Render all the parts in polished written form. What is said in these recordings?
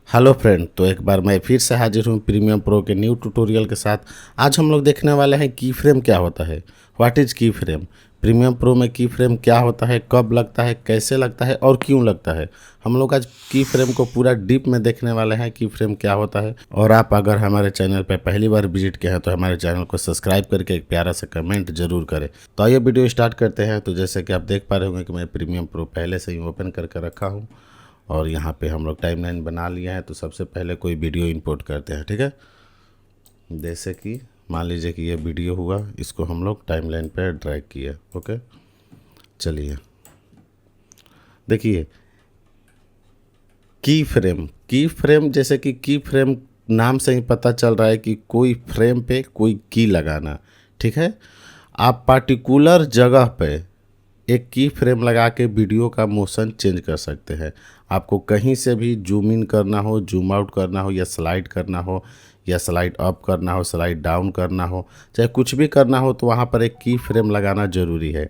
Hello friend, तो एक बार मैं फिर से हाजिर हूँ प्रीमियम प्रो के न्यू ट्यूटोरियल के साथ। आज हम लोग देखने वाले हैं की फ्रेम क्या होता है। व्हाट इज़ की फ्रेम, प्रीमियम प्रो में की फ्रेम क्या होता है, कब लगता है, कैसे लगता है और क्यों लगता है। हम लोग आज की फ्रेम को पूरा डीप में देखने वाले हैं, की फ्रेम क्या होता है। और आप अगर हमारे चैनल पर पहली बार विजिट किए हैं तो हमारे चैनल को सब्सक्राइब करके एक प्यारा सा कमेंट जरूर करें। तो आइए वीडियो स्टार्ट करते हैं। तो जैसे कि आप देख पा रहे होंगे कि मैं प्रीमियम प्रो पहले से ही ओपन करके रखा हूँ और यहाँ पे हम लोग टाइमलाइन बना लिया है। तो सबसे पहले कोई वीडियो इंपोर्ट करते हैं, ठीक है। जैसे कि मान लीजिए कि ये वीडियो हुआ, इसको हम लोग टाइमलाइन पे ड्रैग किए। ओके, चलिए देखिए की फ्रेम जैसे कि की फ्रेम नाम से ही पता चल रहा है कि कोई फ्रेम पे कोई की लगाना, ठीक है। आप पार्टिकुलर जगह पे एक की फ्रेम लगा के वीडियो का मोशन चेंज कर सकते हैं। आपको कहीं से भी जूम इन करना हो, जूम आउट करना हो, या स्लाइड करना हो, या स्लाइड अप करना हो, स्लाइड डाउन करना हो, चाहे कुछ भी करना हो तो वहाँ पर एक की फ्रेम लगाना ज़रूरी है।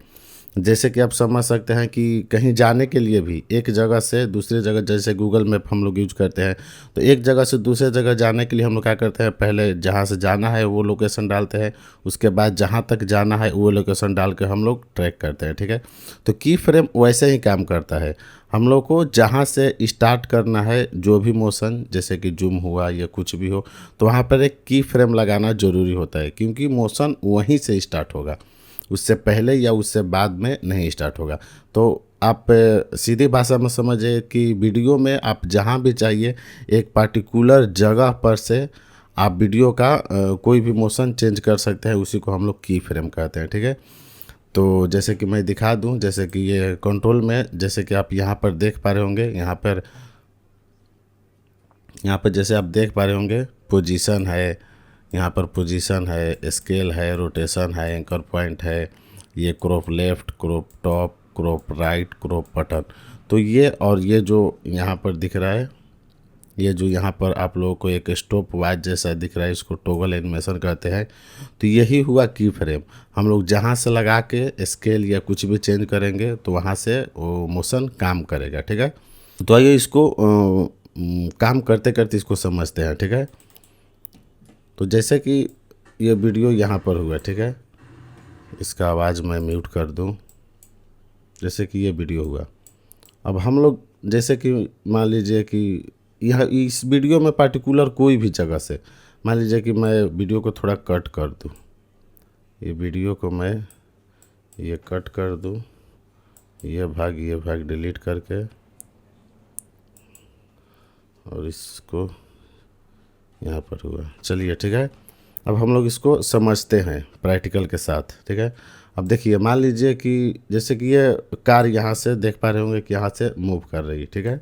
जैसे कि आप समझ सकते हैं कि कहीं जाने के लिए भी एक जगह से दूसरी जगह, जैसे गूगल मैप हम लोग यूज करते हैं, तो एक जगह से दूसरे जगह जाने के लिए हम लोग क्या करते हैं, पहले जहाँ से जाना है वो लोकेशन डालते हैं, उसके बाद जहाँ तक जाना है वो लोकेशन डाल के हम लोग ट्रैक करते हैं, ठीक है। तो की फ्रेम वैसे ही काम करता है। हम लोग को जहाँ से स्टार्ट करना है जो भी मोशन, जैसे कि जूम हुआ या कुछ भी हो, तो वहाँ पर एक की फ्रेम लगाना ज़रूरी होता है, क्योंकि मोशन वहीं से स्टार्ट होगा, उससे पहले या उससे बाद में नहीं स्टार्ट होगा। तो आप सीधी भाषा में समझिए कि वीडियो में आप जहाँ भी चाहिए एक पार्टिकुलर जगह पर से आप वीडियो का कोई भी मोशन चेंज कर सकते हैं, उसी को हम लोग की फ्रेम कहते हैं, ठीक है। तो जैसे कि मैं दिखा दूं, जैसे कि ये कंट्रोल में, जैसे कि आप यहाँ पर देख पा रहे होंगे, यहाँ पर जैसे आप देख पा रहे होंगे पोजीशन है, यहाँ पर पोजीशन है, स्केल है, रोटेशन है, एंकर पॉइंट है, ये crop left, crop top, crop right, crop button. तो ये और ये जो यहाँ पर दिख रहा है, ये जो यहाँ पर आप लोगों को एक स्टॉप वॉच जैसा दिख रहा है, इसको टॉगल एनिमेशन कहते हैं। तो यही हुआ की फ्रेम। हम लोग जहाँ से लगा के स्केल या कुछ भी चेंज करेंगे तो वहाँ से वो मोशन काम करेगा, ठीक है। तो आइए इसको काम करते करते इसको समझते हैं, ठीक है। तो जैसे कि ये वीडियो यहाँ पर हुआ, ठीक है, इसका आवाज़ मैं म्यूट कर दूँ। जैसे कि ये वीडियो हुआ, अब हम लोग जैसे कि मान लीजिए कि यह इस वीडियो में पार्टिकुलर कोई भी जगह से, मान लीजिए कि मैं वीडियो को थोड़ा कट कर दूँ, ये वीडियो को मैं ये कट कर दूँ, ये भाग डिलीट करके, और इसको यहाँ पर हुआ। चलिए ठीक है, अब हम लोग इसको समझते हैं प्रैक्टिकल के साथ, ठीक है। अब देखिए मान लीजिए कि जैसे कि ये कार यहाँ से देख पा रहे होंगे कि यहाँ से मूव कर रही है, ठीक है,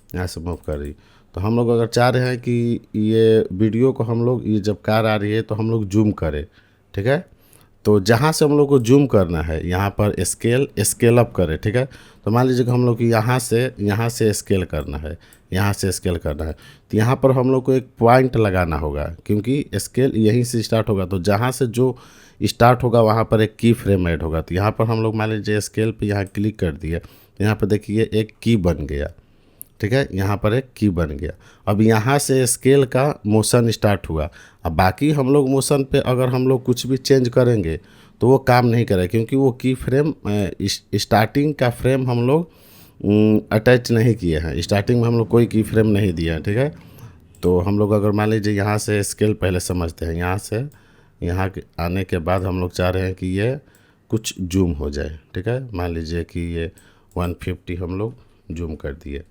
यहाँ से मूव कर रही। तो हम लोग अगर चाह रहे हैं कि ये वीडियो को हम लोग, ये जब कार आ रही है तो हम लोग जूम करें, ठीक है। तो जहाँ से हम लोग को जूम करना है, यहाँ पर स्केल अप करें, ठीक है। तो मान लीजिए कि हम लोग को यहाँ से स्केल करना है, यहाँ से स्केल करना है, तो यहाँ पर हम लोग को एक पॉइंट लगाना होगा, क्योंकि स्केल यहीं से स्टार्ट होगा। तो जहाँ से जो स्टार्ट होगा वहाँ पर एक की फ्रेम ऐड होगा। तो यहाँ पर हम लोग मान लीजिए स्केल पे यहाँ क्लिक कर दिए, तो यहाँ पर देखिए एक की बन गया, ठीक है, यहाँ पर एक की बन गया। अब यहाँ से स्केल का मोशन स्टार्ट हुआ। अब बाकी हम लोग मोशन पे अगर हम लोग कुछ भी चेंज करेंगे तो वो काम नहीं करेगा, क्योंकि वो की फ्रेम स्टार्टिंग का फ्रेम हम लोग अटैच नहीं किए हैं, स्टार्टिंग में हम लोग कोई की फ्रेम नहीं दिया है, ठीक है। तो हम लोग अगर मान लीजिए यहाँ से स्केल पहले समझते हैं, यहाँ से यहाँ आने के बाद हम लोग चाह रहे हैं कि ये कुछ जूम हो जाए, ठीक है। मान लीजिए कि ये 150 हम लोग जूम कर दिए।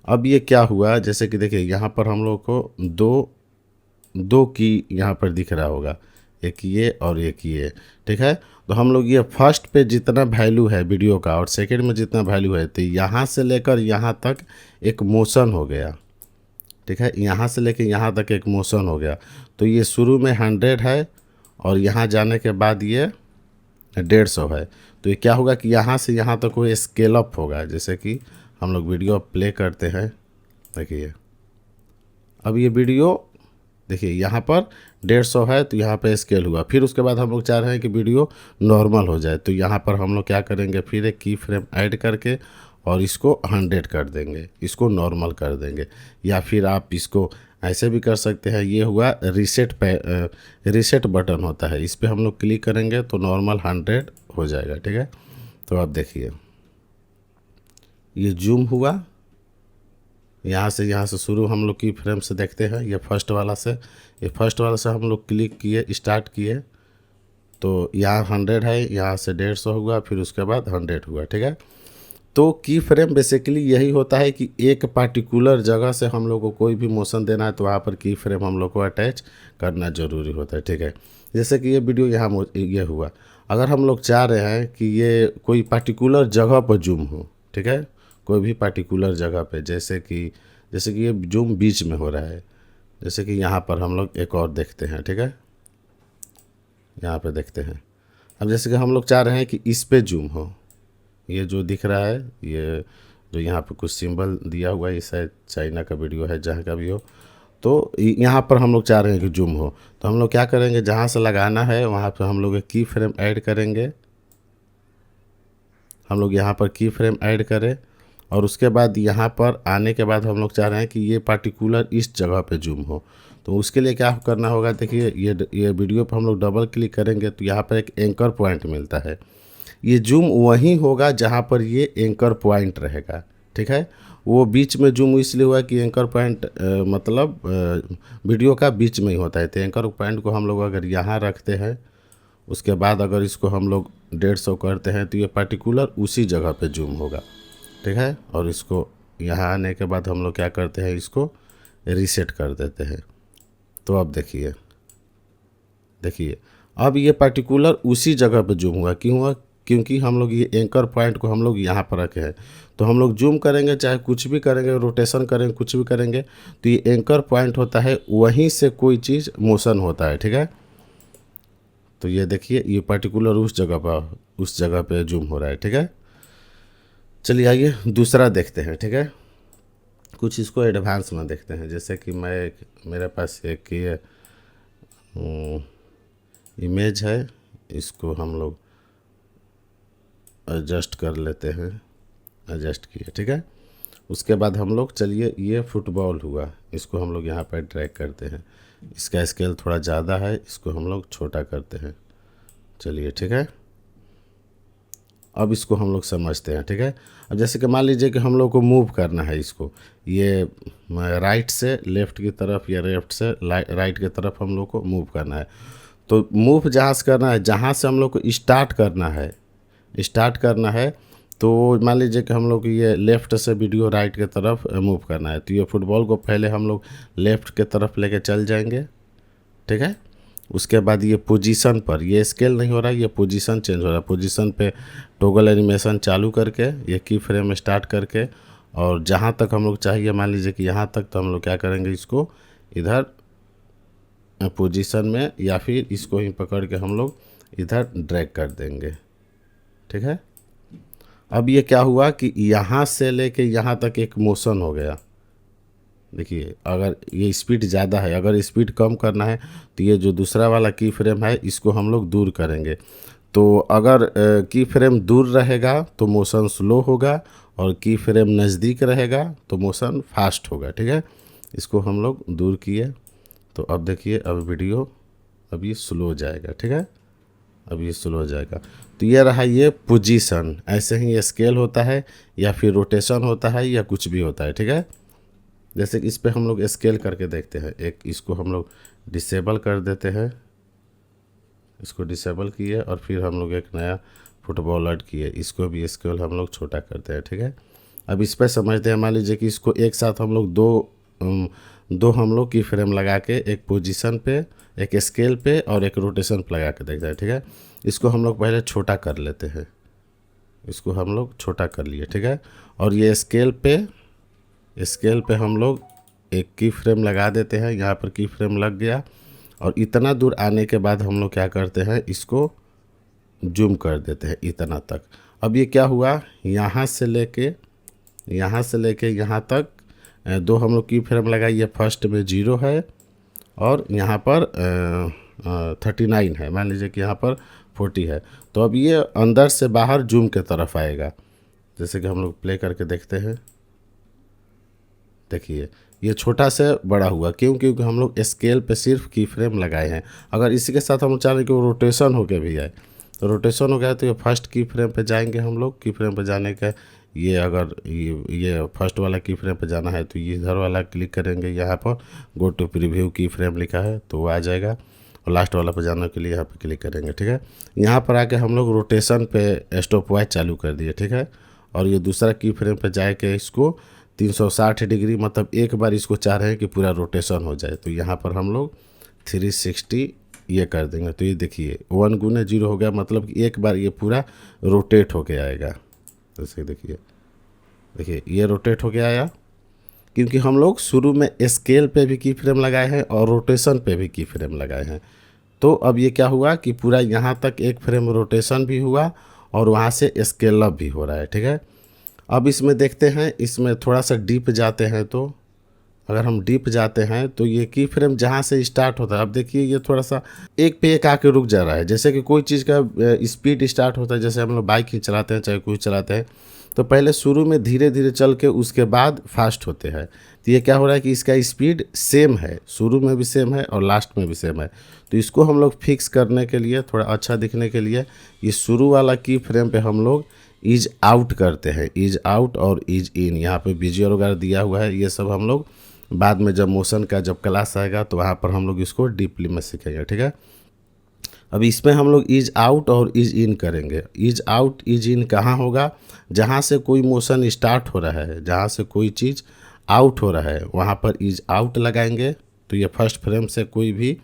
अब ये क्या हुआ, जैसे कि देखिए यहाँ पर हम लोग को दो की यहाँ पर दिख रहा होगा, एक ये और एक ये, ठीक है। तो हम लोग ये फर्स्ट पे जितना वैल्यू है वीडियो का और सेकंड में जितना वैल्यू है, तो यहाँ से लेकर यहाँ तक एक मोशन हो गया, ठीक है, यहाँ से लेकर यहाँ तक एक मोशन हो गया। तो ये शुरू में 100 है और यहाँ जाने के बाद ये 150 है। तो ये क्या होगा कि यहाँ से यहाँ तक वो स्केल अप होगा। जैसे कि हम लोग वीडियो प्ले करते हैं, देखिए अब ये वीडियो देखिए यहाँ पर 150 है, तो यहाँ पे स्केल हुआ। फिर उसके बाद हम लोग चाह रहे हैं कि वीडियो नॉर्मल हो जाए, तो यहाँ पर हम लोग क्या करेंगे, फिर एक की फ्रेम ऐड करके और इसको 100 कर देंगे, इसको नॉर्मल कर देंगे। या फिर आप इसको ऐसे भी कर सकते हैं। ये हुआ रीसेट बटन होता है, इस पर हम लोग क्लिक करेंगे तो नॉर्मल 100 हो जाएगा। ठीक है, तो आप देखिए ये जूम हुआ, यहाँ से शुरू हम लोग की फ्रेम से देखते हैं। ये फर्स्ट वाला से हम लोग क्लिक किए, स्टार्ट किए तो यहाँ 100 है, यहाँ से 150 हुआ, फिर उसके बाद 100 हुआ। ठीक है, तो की फ्रेम बेसिकली यही होता है कि एक पार्टिकुलर जगह से हम लोग को कोई भी मोशन देना है तो वहाँ पर की फ्रेम हम लोग को अटैच करना ज़रूरी होता है। ठीक है, जैसे कि ये वीडियो यहाँ ये हुआ, अगर हम लोग चाह रहे हैं कि ये कोई पार्टिकुलर जगह पर जूम हो, ठीक है, कोई भी पार्टिकुलर जगह पे, जैसे कि ये जूम बीच में हो रहा है, जैसे कि यहाँ पर हम लोग एक और देखते हैं। ठीक है, यहाँ पे देखते हैं। अब जैसे कि हम लोग चाह रहे हैं कि इस पे जूम हो, ये जो दिख रहा है, ये जो यहाँ पे कुछ सिंबल दिया हुआ है, ये शायद चाइना का वीडियो है, जहाँ का भी हो, तो यहाँ पर हम लोग चाह रहे हैं कि जूम हो, तो हम लोग क्या करेंगे, जहाँ से लगाना है वहाँ पर हम लोग एक की फ्रेम ऐड करेंगे। हम लोग यहाँ पर की फ्रेम ऐड करें और उसके बाद यहाँ पर आने के बाद हम लोग चाह रहे हैं कि ये पार्टिकुलर इस जगह पे जूम हो, तो उसके लिए क्या करना होगा, देखिए ये वीडियो पर हम लोग डबल क्लिक करेंगे तो यहाँ पर एक एंकर पॉइंट मिलता है। ये जूम वहीं होगा जहाँ पर ये एंकर पॉइंट रहेगा। ठीक है, वो बीच में जूम इसलिए हुआ कि एंकर पॉइंट मतलब वीडियो का बीच में ही होता है, तो एंकर पॉइंट को हम लोग अगर यहाँ रखते हैं, उसके बाद अगर इसको हम लोग 150 करते हैं तो ये पार्टिकुलर उसी जगह पे जूम होगा। ठीक है, और इसको यहाँ आने के बाद हम लोग क्या करते हैं, इसको रीसेट कर देते हैं। तो अब देखिए अब ये पार्टिकुलर उसी जगह पे जूम हुआ। क्यों हुआ, क्योंकि हम लोग ये एंकर पॉइंट को हम लोग यहाँ पर रखे हैं। तो हम लोग जूम करेंगे, चाहे कुछ भी करेंगे, रोटेशन करेंगे, कुछ भी करेंगे, तो ये एंकर पॉइंट होता है, वहीं से कोई चीज़ मोशन होता है। ठीक है, तो ये देखिए ये पार्टिकुलर उस जगह पे जूम हो रहा है। ठीक है, चलिए आइए दूसरा देखते हैं। ठीक है, कुछ इसको एडवांस में देखते हैं। जैसे कि मेरे पास एक ये इमेज है, इसको हम लोग एडजस्ट कर लेते हैं, एडजस्ट किए। ठीक है, उसके बाद हम लोग चलिए ये फुटबॉल हुआ, इसको हम लोग यहाँ पर ड्रैग करते हैं। इसका स्केल थोड़ा ज़्यादा है, इसको हम लोग छोटा करते हैं। चलिए ठीक है, अब इसको हम लोग समझते हैं। ठीक है, अब जैसे कि मान लीजिए कि हम लोग को मूव करना है इसको, ये राइट से लेफ़्ट की तरफ या लेफ़्ट से राइट की तरफ हम लोग को मूव करना है। तो मूव जहाँ से करना है, जहाँ से हम लोग को स्टार्ट करना है, तो मान लीजिए कि हम लोग ये लेफ़्ट से वीडियो राइट की तरफ मूव करना है, तो ये फुटबॉल को पहले हम लोग लेफ़्ट की तरफ लेके चल जाएंगे। ठीक है, उसके बाद ये पोजीशन पर, ये स्केल नहीं हो रहा है, ये पोजीशन चेंज हो रहा है। पोजीशन पे टॉगल एनिमेशन चालू करके ये की फ्रेम स्टार्ट करके, और जहाँ तक हम लोग चाहिए, मान लीजिए कि यहाँ तक, तो हम लोग क्या करेंगे, इसको इधर पोजीशन में या फिर इसको ही पकड़ के हम लोग इधर ड्रैग कर देंगे। ठीक है, अब ये क्या हुआ कि यहाँ से लेके यहाँ तक एक मोशन हो गया। देखिए अगर ये स्पीड ज़्यादा है, अगर स्पीड कम करना है तो ये जो दूसरा वाला की फ्रेम है इसको हम लोग दूर करेंगे। तो अगर की फ्रेम दूर रहेगा तो मोशन स्लो होगा, और की फ्रेम नज़दीक रहेगा तो मोशन फास्ट होगा। ठीक है, इसको हम लोग दूर किए, तो अब देखिए अब वीडियो अब ये स्लो हो जाएगा। ठीक है, अब ये स्लो हो जाएगा। तो ये रहा ये पोजीशन। ऐसे ही ये स्केल होता है या फिर रोटेशन होता है या कुछ भी होता है। ठीक है, जैसे इस पे हम लोग स्केल करके देखते हैं। एक इसको हम लोग डिसेबल कर देते हैं, इसको डिसेबल किए और फिर हम लोग एक नया फुटबॉल ऐड किए, इसको भी स्केल हम लोग छोटा करते हैं। ठीक है, अब इस पर समझते हैं। मान लीजिए कि इसको एक साथ हम लोग दो हम लोग की फ्रेम लगा के, एक पोजीशन पे, एक स्केल पे और एक रोटेशन पे लगा के देखते हैं। ठीक है, इसको हम लोग पहले छोटा कर लेते हैं, इसको हम लोग छोटा कर लिए। ठीक है, और ये स्केल पे हम लोग एक की फ्रेम लगा देते हैं। यहाँ पर की फ्रेम लग गया, और इतना दूर आने के बाद हम लोग क्या करते हैं, इसको जूम कर देते हैं इतना तक। अब ये क्या हुआ, यहाँ से लेके यहाँ तक दो हम लोग की फ्रेम लगाई। ये फर्स्ट में 0 है और यहाँ पर 39 है, मान लीजिए कि यहाँ पर 40 है। तो अब ये अंदर से बाहर जूम के तरफ आएगा। जैसे कि हम लोग प्ले करके देखते हैं, देखिए ये छोटा से बड़ा हुआ, क्यों? क्योंकि हम लोग स्केल पे सिर्फ की फ्रेम लगाए हैं। अगर इसी के साथ हम चाह रहे हैं कि वो रोटेशन होके भी आए, तो रोटेशन हो गया तो ये फर्स्ट की फ्रेम पे जाएंगे हम लोग। की फ्रेम पे जाने का ये, अगर ये फर्स्ट वाला की फ्रेम पे जाना है तो ये इधर वाला क्लिक करेंगे, यहाँ पर गो टू प्रीव्यू की फ्रेम लिखा है तो वो आ जाएगा, और लास्ट वाला पे जाने के लिए यहाँ पे क्लिक करेंगे, ठीक है। यहाँ पर आके हम लोग रोटेशन पे स्टॉप वॉच चालू कर दिए, ठीक है। और ये दूसरा की फ्रेम पे जाए के इसको 360 डिग्री, मतलब एक बार इसको चाह रहे हैं कि पूरा रोटेशन हो जाए, तो यहाँ पर हम लोग 360 ये कर देंगे। तो ये देखिए 1 गुने 0 हो गया, मतलब कि एक बार ये पूरा रोटेट होके आएगा। जैसे देखिए, देखिए ये रोटेट होके आया, क्योंकि हम लोग शुरू में स्केल पे भी की फ्रेम लगाए हैं और रोटेशन पे भी की फ्रेम लगाए हैं। तो अब ये क्या हुआ कि पूरा यहाँ तक एक फ्रेम रोटेशन भी हुआ और वहाँ से स्केल अप भी हो रहा है, ठीक है। अब इसमें देखते हैं, इसमें थोड़ा सा डीप जाते हैं, तो अगर हम डीप जाते हैं तो ये की फ्रेम जहाँ से स्टार्ट होता है, अब देखिए ये थोड़ा सा एक पे एक आके रुक जा रहा है। जैसे कि कोई चीज़ का स्पीड स्टार्ट होता है, जैसे हम लोग बाइक ही चलाते हैं चाहे कुछ चलाते हैं, तो पहले शुरू में धीरे धीरे चल के उसके बाद फास्ट होते हैं। तो ये क्या हो रहा है कि इसका स्पीड सेम है, शुरू में भी सेम है और लास्ट में भी सेम है। तो इसको हम लोग फिक्स करने के लिए, थोड़ा अच्छा दिखने के लिए, ये शुरू वाला की फ्रेम पे हम लोग ईज आउट करते हैं, ईज आउट और ईज इन। यहाँ पे विजुअल वगैरह दिया हुआ है, ये सब हम लोग बाद में जब मोशन का जब क्लास आएगा तो वहाँ पर हम लोग इसको डीपली में सीखेंगे, ठीक है। अब इसमें हम लोग ईज आउट और ईज इन करेंगे। ईज आउट ईज इन कहाँ होगा? जहाँ से कोई मोशन स्टार्ट हो रहा है, जहाँ से कोई चीज़ आउट हो रहा है वहाँ पर ईज आउट लगाएंगे। तो ये फर्स्ट फ्रेम से कोई भी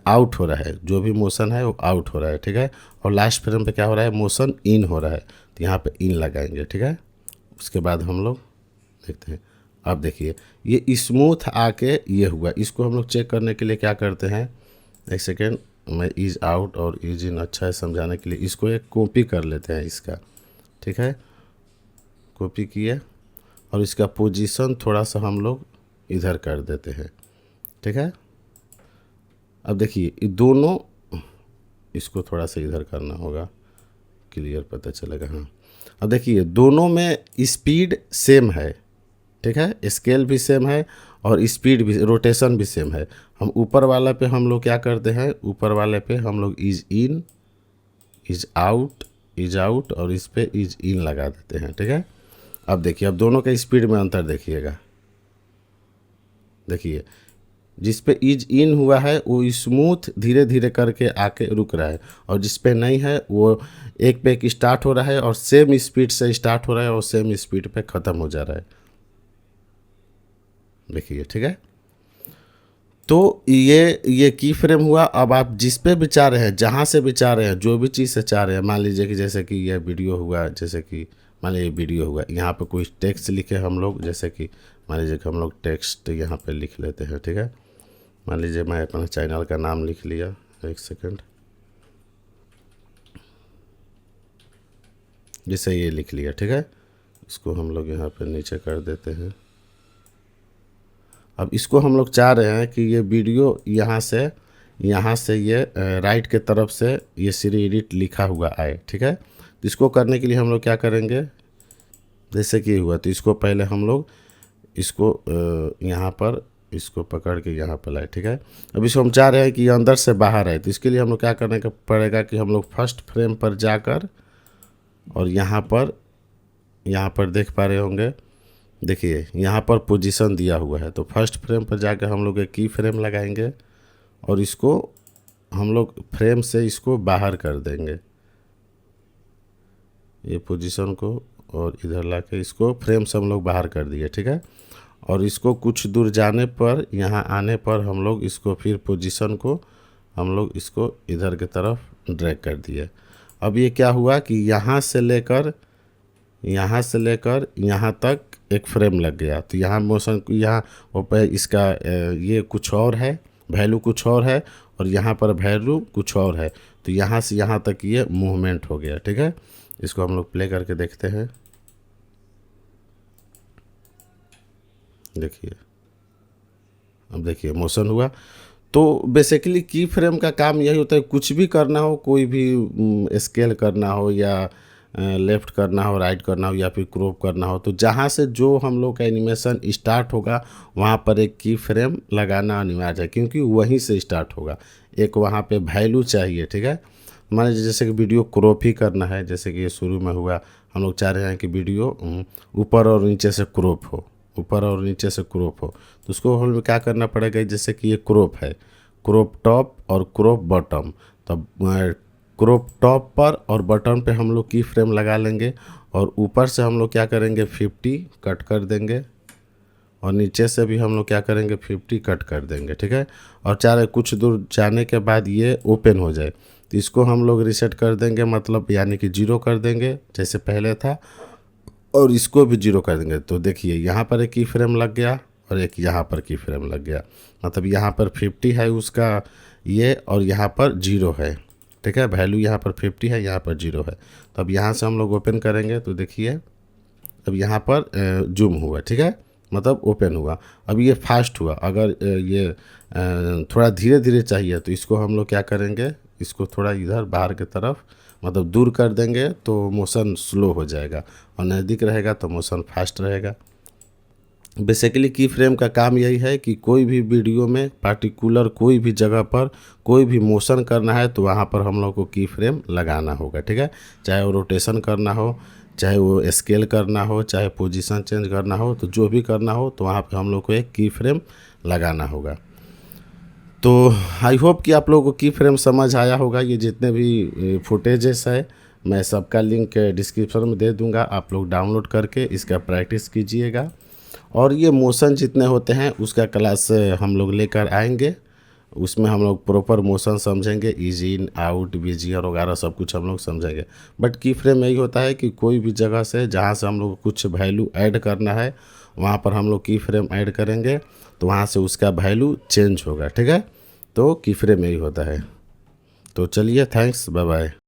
आउट हो रहा है, जो भी मोशन है वो आउट हो रहा है, ठीक है। और लास्ट फ्रेम पे क्या हो रहा है? मोशन इन हो रहा है, तो यहाँ पे इन लगाएंगे, ठीक है। उसके बाद हम लोग देखते हैं। अब देखिए ये स्मूथ आके ये हुआ, इसको हम लोग चेक करने के लिए क्या करते हैं, एक सेकेंड, मैं ईज आउट और ईज इन अच्छा है समझाने के लिए इसको एक कॉपी कर लेते हैं इसका, ठीक है। कॉपी किए और इसका पोजीशन थोड़ा सा हम लोग इधर कर देते हैं, ठीक है। अब देखिए ये दोनों, इसको थोड़ा सा इधर करना होगा, क्लियर पता चलेगा। हाँ, अब देखिए दोनों में स्पीड सेम है, ठीक है, स्केल भी सेम है और स्पीड भी, रोटेशन भी सेम है। हम ऊपर वाला पे हम लोग क्या करते हैं, ऊपर वाले पे हम लोग इज इन, इज आउट और इस पे इज इन लगा देते हैं, ठीक है। अब देखिए, अब दोनों का स्पीड में अंतर देखिएगा। देखिए जिस पे इज इन हुआ है वो स्मूथ धीरे धीरे करके आके रुक रहा है, और जिस पे नहीं है वो एक पे एक स्टार्ट हो रहा है और सेम स्पीड से स्टार्ट हो रहा है और सेम स्पीड पे ख़त्म हो जा रहा है। देखिए, ठीक है। तो ये की फ्रेम हुआ। अब आप जिस पे भी चाह रहे हैं, जहाँ से भी चाह रहे हैं, जो भी चीज़ से चाह रहे हैं, मान लीजिए कि जैसे कि यह वीडियो हुआ, जैसे कि मान लीजिए वीडियो हुआ, यहाँ पे कोई टेक्स्ट लिखे हम लोग, जैसे कि मान लीजिए कि हम लोग टेक्स्ट यहाँ पे लिख लेते हैं, ठीक है। मान लीजिए मैं अपना चैनल का नाम लिख लिया, एक सेकंड, जैसे ये लिख लिया, ठीक है। इसको हम लोग यहाँ पे नीचे कर देते हैं। अब इसको हम लोग चाह रहे हैं कि ये वीडियो यहाँ से ये राइट के तरफ से ये सीरी एडिट लिखा हुआ आए, ठीक है। तो इसको करने के लिए हम लोग क्या करेंगे, जैसे कि हुआ, तो इसको पहले हम लोग इसको यहाँ पर इसको पकड़ के यहाँ पर लाए, ठीक है। अब इसको हम चाह रहे हैं कि ये अंदर से बाहर आए, तो इसके लिए हम लोग क्या करने का पड़ेगा कि हम लोग फर्स्ट फ्रेम पर जाकर और यहाँ पर देख पा रहे होंगे, देखिए यहाँ पर पोजीशन दिया हुआ है। तो फर्स्ट फ्रेम पर जाकर हम लोग एक की फ्रेम लगाएंगे और इसको हम लोग फ्रेम से इसको बाहर कर देंगे, ये पोजीशन को, और इधर लाके इसको फ्रेम से हम लोग बाहर कर दिए, ठीक है। और इसको कुछ दूर जाने पर, यहाँ आने पर हम लोग इसको फिर पोजीशन को हम लोग इसको इधर की तरफ ड्रैग कर दिए। अब ये क्या हुआ कि यहाँ से लेकर यहाँ तक एक फ्रेम लग गया। तो यहाँ मोशन, यहाँ ऊपर इसका ये कुछ और है, वैल्यू कुछ और है, और यहाँ पर वैल्यू कुछ और है। तो यहाँ से यहाँ तक ये मूवमेंट हो गया, ठीक है। इसको हम लोग प्ले करके देखते हैं। देखिए, अब देखिए मोशन हुआ। तो बेसिकली की फ्रेम का काम यही होता है, कुछ भी करना हो, कोई भी स्केल करना हो या लेफ़्ट करना हो, राइट करना हो या फिर क्रॉप करना हो, तो जहाँ से जो हम लोग का एनिमेशन स्टार्ट होगा वहाँ पर एक की फ्रेम लगाना अनिवार्य है, क्योंकि वहीं से स्टार्ट होगा। एक वहाँ पे वैल्यू चाहिए, ठीक है। मान लीजिए जैसे कि वीडियो क्रॉप ही करना है, जैसे कि ये शुरू में हुआ, हम लोग चाह रहे हैं कि वीडियो ऊपर और नीचे से क्रॉप हो, ऊपर और नीचे से क्रॉप हो, तो उसको हमें क्या करना पड़ेगा, जैसे कि ये क्रॉप है, क्रॉप टॉप और क्रॉप बॉटम, तब क्रॉप टॉप पर और बटन पे हम लोग की फ्रेम लगा लेंगे, और ऊपर से हम लोग क्या करेंगे 50 कट कर देंगे, और नीचे से भी हम लोग क्या करेंगे 50 कट कर देंगे, ठीक है। और चाहे कुछ दूर जाने के बाद ये ओपन हो जाए तो इसको हम लोग रीसेट कर देंगे, मतलब यानी कि 0 कर देंगे जैसे पहले था, और इसको भी 0 कर देंगे। तो देखिए यहाँ पर एक की फ्रेम लग गया और एक यहाँ पर की फ्रेम लग गया, मतलब यहाँ पर 50 है उसका ये, और यहाँ पर 0 है, ठीक है। वैल्यू यहाँ पर 50 है, यहाँ पर 0 है। तो अब यहाँ से हम लोग ओपन करेंगे तो देखिए अब यहाँ पर जूम हुआ, ठीक है, मतलब ओपन हुआ। अब ये फास्ट हुआ, अगर ये थोड़ा धीरे धीरे चाहिए तो इसको हम लोग क्या करेंगे, इसको थोड़ा इधर बाहर की तरफ मतलब दूर कर देंगे तो मोशन स्लो हो जाएगा, और नज़दीक रहेगा तो मोशन फास्ट रहेगा। बेसिकली की फ्रेम का काम यही है कि कोई भी वीडियो में पार्टिकुलर कोई भी जगह पर कोई भी मोशन करना है तो वहाँ पर हम लोग को की फ्रेम लगाना होगा, ठीक है। चाहे वो रोटेशन करना हो, चाहे वो स्केल करना हो, चाहे पोजीशन चेंज करना हो, तो जो भी करना हो तो वहाँ पे हम लोग को एक की फ्रेम लगाना होगा। तो आई होप कि आप लोगों को की फ्रेम समझ आया होगा। ये जितने भी फुटेजेस है मैं सबका लिंक डिस्क्रिप्शन में दे दूंगा, आप लोग डाउनलोड करके इसका प्रैक्टिस कीजिएगा। और ये मोशन जितने होते हैं उसका क्लास हम लोग लेकर आएंगे, उसमें हम लोग प्रॉपर मोशन समझेंगे, इजी इन आउट बीजीआर वगैरह सब कुछ हम लोग समझेंगे। बट की फ्रेम यही होता है कि कोई भी जगह से जहाँ से हम लोग को कुछ वैल्यू ऐड करना है वहाँ पर हम लोग की फ्रेम ऐड करेंगे तो वहाँ से उसका वैल्यू चेंज होगा, ठीक है। तो की फ्रेम यही होता है। तो चलिए, थैंक्स, बाय बाय।